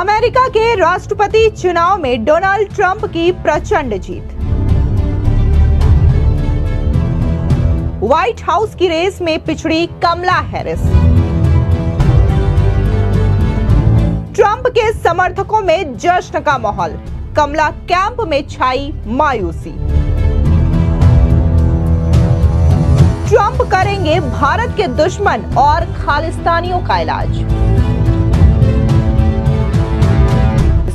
America के राष्ट्रपति चुनाव में डोनाल्ड ट्रंप की प्रचंड जीत। व्हाइट हाउस की रेस में पिछड़ी कमला हैरिस। ट्रंप के समर्थकों में जश्न का माहौल, कमला कैंप में छाई मायूसी। ट्रंप करेंगे भारत के दुश्मन और खालिस्तानियों का इलाज।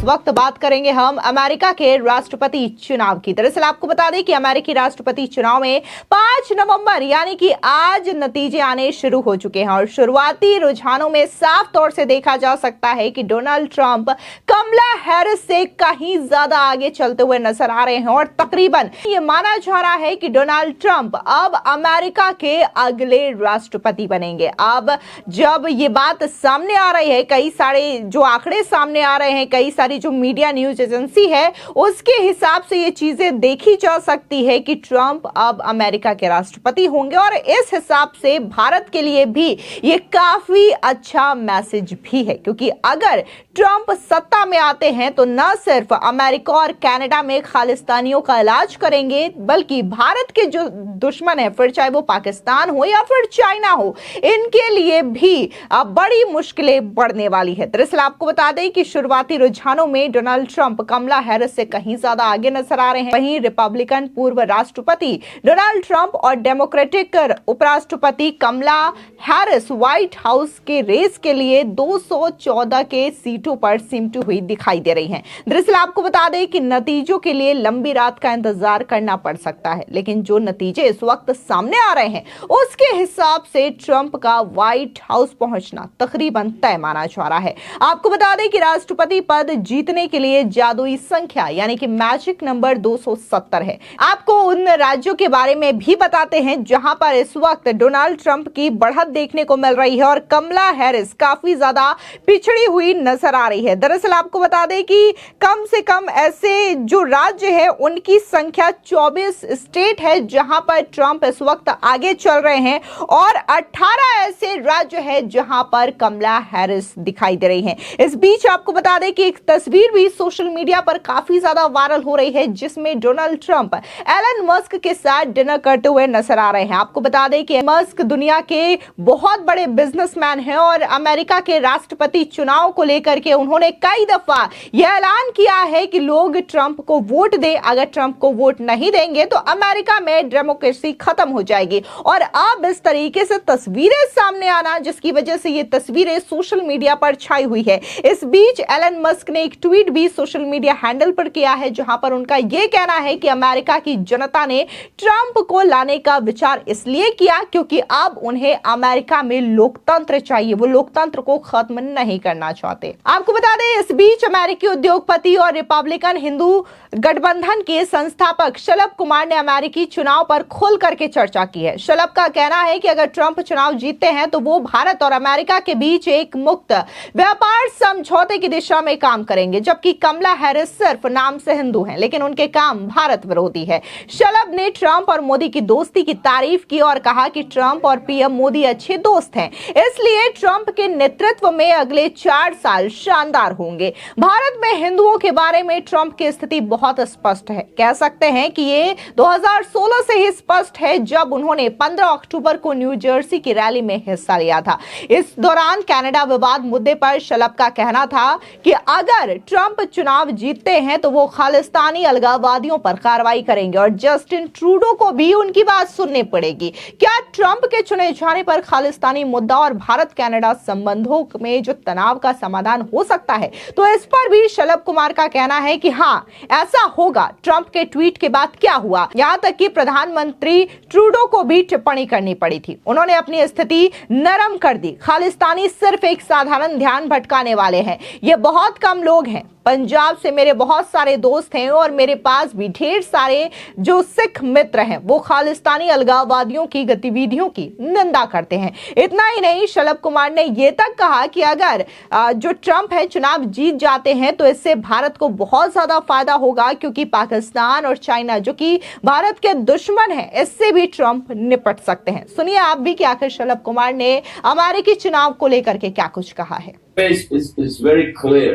वक्त बात करेंगे हम अमेरिका के राष्ट्रपति चुनाव की। दरअसल आपको बता दें कि अमेरिकी राष्ट्रपति चुनाव में 5 नवंबर यानी कि आज नतीजे आने शुरू हो चुके हैं और शुरुआती रुझानों में साफ तौर से देखा जा सकता है कि डोनाल्ड ट्रंप कमला हैरिस से कहीं ज्यादा आगे चलते हुए नजर आ रहे हैं और तकरीबन ये माना जा रहा है कि डोनाल्ड ट्रंप अब अमेरिका के अगले राष्ट्रपति बनेंगे। अब जब ये बात सामने आ रही है, कई सारे जो आंकड़े सामने आ रहे हैं, कई सारी जो मीडिया न्यूज एजेंसी है उसके हिसाब से ये चीजें देखी जा सकती है कि ट्रंप अब अमेरिका के राष्ट्रपति होंगे और इस हिसाब से भारत के लिए भी ये काफी अच्छा मैसेज भी है, क्योंकि अगर ट्रंप सत्ता में आते हैं तो न सिर्फ अमेरिका और कनाडा में खालिस्तानियों का इलाज करेंगे बल्कि भारत के जो दुश्मन है, फिर चाहे वो पाकिस्तान हो या फिर चाइना हो, इनके लिए भी बड़ी मुश्किलें बढ़ने वाली है। दरअसल आपको बता दें कि शुरुआती रुझानों में डोनाल्ड ट्रंप कमला हैरिस से कहीं ज्यादा आगे नजर आ रहे हैं। वहीं रिपब्लिकन पूर्व राष्ट्रपति डोनाल्ड ट्रंप और डेमोक्रेटिक उपराष्ट्रपति कमला हैरिस व्हाइट हाउस के रेस के लिए 214 के सीटों पर सिमटी हुई दिखाई दे रही हैं। दरअसल आपको बता दें कि नतीजों के लिए लंबी रात का इंतजार करना पड़ सकता है, लेकिन जो नतीजे इस वक्त सामने आ रहे हैं उसके हिसाब से ट्रंप का व्हाइट हाउस पहुंचना तकरीबन तय माना जा रहा है। आपको बता दें कि राष्ट्रपति पद जीतने के लिए जादुई संख्या यानी कि मैजिक नंबर 270 है। आपको उन राज्यों के बारे में भी बताते हैं जहां पर इस वक्त डोनाल्ड ट्रंप की बढ़त देखने को मिल रही है और कमला हैरिस काफी ज्यादा पिछड़ी हुई नजर आ रही है। दरअसल आपको बता दें कि कम से कम ऐसे जो राज्य है उनकी संख्या 24 स्टेट है जहां पर ट्रंप इस वक्त आगे चल रहे हैं और 18 ऐसे राज्य है जहां पर कमला हैरिस दिखाई दे रही है। इस बीच आपको बता दें कि एक तस्वीर भी सोशल मीडिया पर काफी ज्यादा वायरल हो रही है जिसमें डोनाल्ड ट्रंप एलन मस्क के साथ डिनर करते हुए नजर आ रहे हैं। आपको बता दें कि मस्क दुनिया के बहुत बड़े बिजनेसमैन हैं और अमेरिका के राष्ट्रपति चुनाव को लेकर के उन्होंने कई दफा यह ऐलान किया है कि लोग ट्रंप को वोट दें, अगर ट्रंप को वोट नहीं देंगे तो अमेरिका में डेमोक्रेसी खत्म हो जाएगी। और अब इस तरीके से तस्वीरें सामने आना जिसकी वजह से ये तस्वीरें सोशल मीडिया पर छाई हुई है। इस बीच एलन मस्क ने एक ट्वीट भी सोशल मीडिया हैंडल पर किया है जहां पर उनका यह कहना है कि अमेरिका की जनता ने ट्रंप को लाने का विचार इसलिए किया क्योंकि अब उन्हें अमेरिका में लोकतंत्र चाहिए, वो लोकतंत्र को खत्म नहीं करना चाहते। आपको बता दें इस बीच अमेरिकी उद्योगपति और रिपब्लिकन हिंदू गठबंधन के संस्थापक शलभ कुमार ने अमेरिकी चुनाव पर खुल करके चर्चा की है। शलभ का कहना है कि अगर ट्रंप चुनाव जीतते हैं तो वो भारत और अमेरिका के बीच एक मुक्त व्यापार समझौते की दिशा में काम करेंगे, जबकि कमला हैरिस सिर्फ नाम से हिंदू हैं लेकिन उनके काम भारत विरोधी है। शलभ ने ट्रंप और मोदी की दोस्ती की तारीफ की और कहा कि ट्रंप और पीएम मोदी अच्छे दोस्त हैं, इसलिए ट्रंप के नेतृत्व में अगले 4 साल शानदार होंगे। भारत में हिंदुओं के बारे में ट्रंप की स्थिति बहुत स्पष्ट है। कह सकते हैं कि ये 2016 से ही स्पष्ट है जब उन्होंने 15 अक्टूबर को न्यू जर्सी की रैली में हिस्सा लिया था। इस दौरान कनाडा विवाद मुद्दे पर शलभ का कहना था कि अगर ट्रंप चुनाव जीतते हैं तो वो खालिस्तानी अलगाववादियों पर कार्रवाई करेंगे और जस्टिन ट्रूडो को भी उनकी बात सुननी पड़ेगी। क्या ट्रंप के चुने जाने पर खालिस्तानी मुद्दा और भारत कनाडा संबंधों में जो तनाव का समाधान हो सकता है? तो इस पर भी शलभ कुमार का कहना है कि हाँ, ऐसा होगा। ट्रंप के ट्वीट के बाद क्या हुआ, यहां तक कि प्रधानमंत्री ट्रूडो को भी टिप्पणी करनी पड़ी थी। उन्होंने अपनी स्थिति नरम कर दी। खालिस्तानी सिर्फ एक साधारण ध्यान भटकाने वाले हैं, ये बहुत कम लोग हैं। पंजाब से मेरे बहुत सारे दोस्त हैं और मेरे पास भी ढेर सारे जो सिख मित्र हैं वो खालिस्तानी अलगाववादियों की गतिविधियों की निंदा करते हैं। इतना ही नहीं, शलभ कुमार ने यह तक कहा कि अगर जो ट्रंप है चुनाव जीत जाते हैं तो इससे भारत को बहुत ज्यादा फायदा होगा, क्योंकि पाकिस्तान और चाइना जो कि भारत के दुश्मन है, इससे भी ट्रंप निपट सकते हैं। सुनिए आप भी कि आखिर शलभ कुमार ने अमेरिकी चुनाव को लेकर के क्या कुछ कहा है। It's very clear.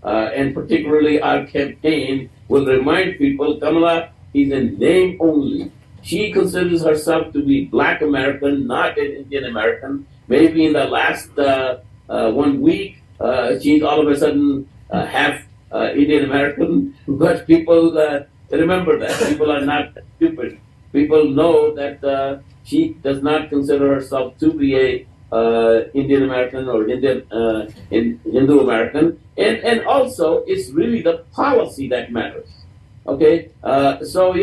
and particularly our campaign will remind people Kamala is in name only. She considers herself to be Black American, not an Indian American. Maybe in the last 1 week, she's all of a sudden half Indian American, but people remember that. People are not stupid. People know that she does not consider herself to be a Indian American or Hindu American, and also it's really the policy that matters. Okay, so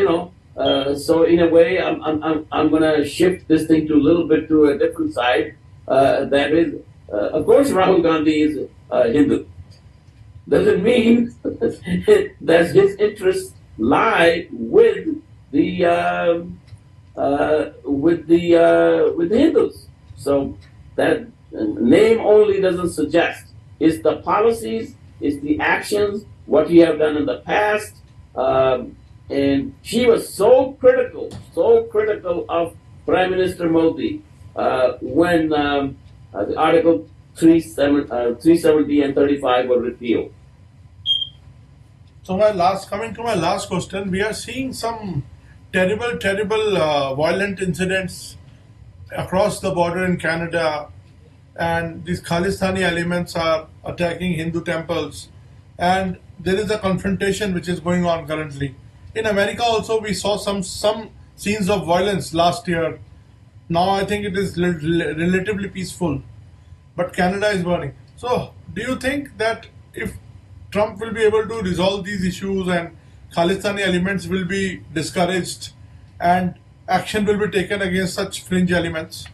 so in a way, I'm going to shift this thing to a little bit to a different side. That is, of course, Rahul Gandhi is Hindu. Doesn't mean that his interests lie with the Hindus. So that name only doesn't suggest. It's the policies, it's the actions, what you have done in the past. And she was so critical of Prime Minister Modi when the Article 370 and 35 were repealed. So coming to my last question, we are seeing some terrible violent incidents across the border in Canada, and these Khalistani elements are attacking Hindu temples, and there is a confrontation which is going on currently. In America also we saw some scenes of violence last year. Now I think it is relatively peaceful, but Canada is burning. So do you think that if Trump will be able to resolve these issues and Khalistani elements will be discouraged and action will be taken against such fringe elements?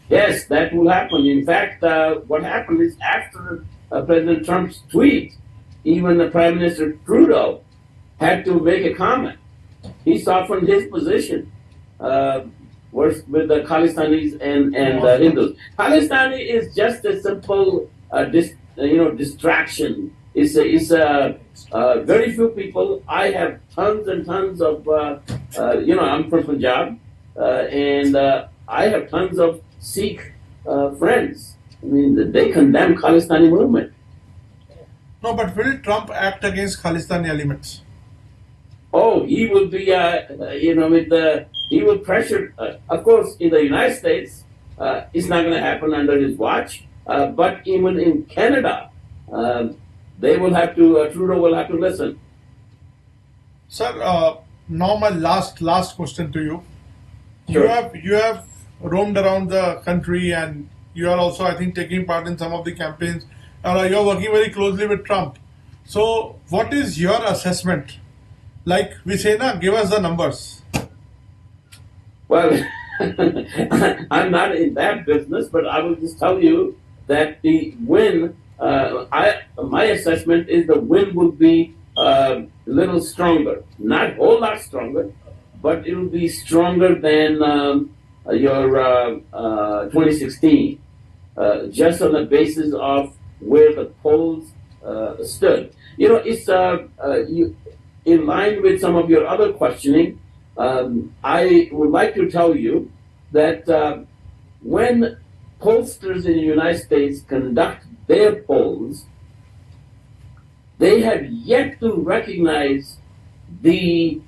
Yes, that will happen. In fact, what happened is after President Trump's tweet, even the Prime Minister Trudeau had to make a comment. He softened his position with the Khalistanis and Hindus. Khalistani is just a simple distraction. It's very few people. I have tons and tons of I'm from Punjab, and I have tons of Sikh friends. I mean, they condemn Khalistani movement. No, but will Trump act against Khalistani elements? Oh, he will be, he will pressure. Of course, in the United States, it's not going to happen under his watch. But even in Canada, they will have to. Trudeau will have to listen. Sir, now my last question to you. Sure. You have roamed around the country, and you are also, I think, taking part in some of the campaigns. You are working very closely with Trump. So, what is your assessment? Like we say, give us the numbers. Well, I'm not in that business, but I will just tell you that the win. My assessment is the win will be a little stronger, not a whole lot stronger, but it will be stronger than your 2016, just on the basis of where the polls stood. It's in line with some of your other questioning. I would like to tell you that when pollsters in the United States conduct their polls, they have yet to recognize the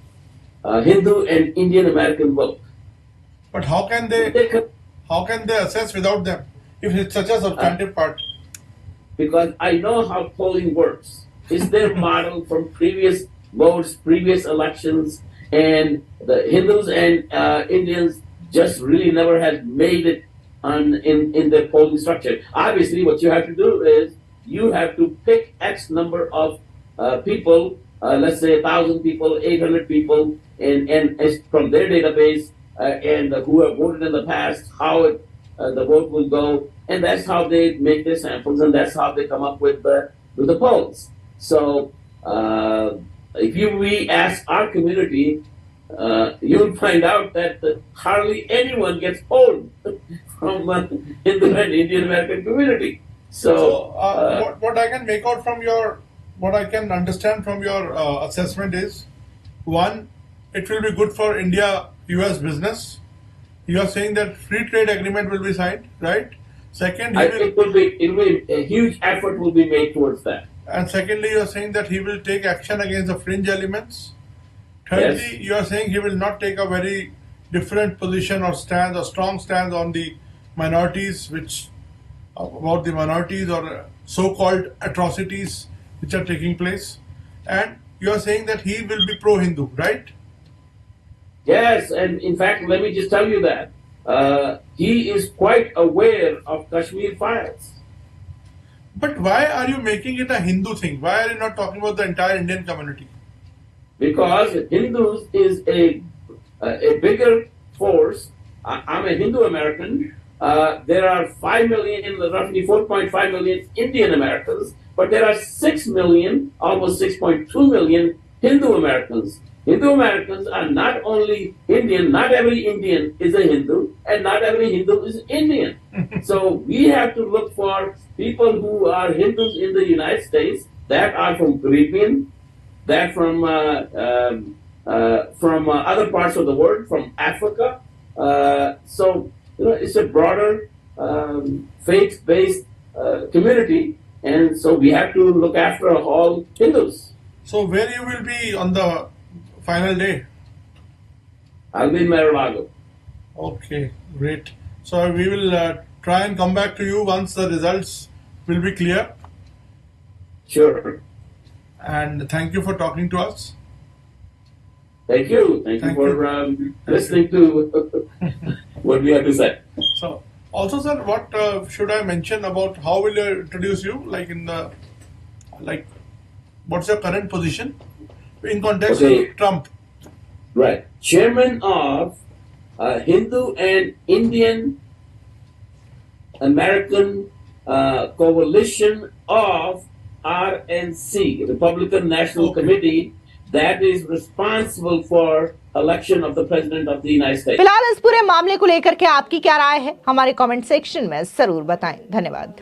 Hindu and Indian American vote. But how can they assess without them if it's such a substantive part? Because I know how polling works. It's their model from previous votes, previous elections, and the Hindus and Indians just really never had made it in the polling structure. Obviously, what you have to do is you have to pick X number of people, let's say 1,000 people, 800 people, and from their database and who have voted in the past, how the vote will go, and that's how they make their samples, and that's how they come up with the polls. So if we ask our community, you'll find out that hardly anyone gets polled from Hindu and Indian American community. So what I can make out from what I can understand from your assessment is, one, it will be good for India-US business. You are saying that free trade agreement will be signed, right? Second, it will be a huge effort will be made towards that. And secondly, you are saying that he will take action against the fringe elements. Thirdly, Yes. you are saying he will not take a very different position or stance or strong stance on the minorities, which about the minorities or so-called atrocities which are taking place. And you are saying that he will be pro-Hindu, right? Yes, and in fact, let me just tell you that he is quite aware of Kashmir files. But why are you making it a Hindu thing? Why are you not talking about the entire Indian community? Because Hindus is a bigger force. I'm a Hindu American. There are 5 million, roughly 4.5 million Indian Americans, but there are 6 million, almost 6.2 million Hindu Americans. Hindu Americans are not only Indian, not every Indian is a Hindu, and not every Hindu is Indian. So we have to look for people who are Hindus in the United States that are from Caribbean, that from other parts of the world, from Africa. So it's a broader faith-based community, and so we have to look after all Hindus. So where you will be on the final day? I'll be in Mar-a-Lago. Okay, great. So we will try and come back to you once the results will be clear. Sure. And thank you for talking to us. Thank you. Thank you for listening to what we have to say. So, also, sir, what should I mention about how will I introduce you? What's your current position in context Okay. of Trump? Right. Chairman of Hindu and Indian American Coalition of RNC, Republican National Okay. Committee, that is responsible for election of the President of the United States. फिलहाल इस पूरे मामले को लेकर के आपकी क्या राय है हमारे कमेंट सेक्शन में जरूर बताएं। धन्यवाद।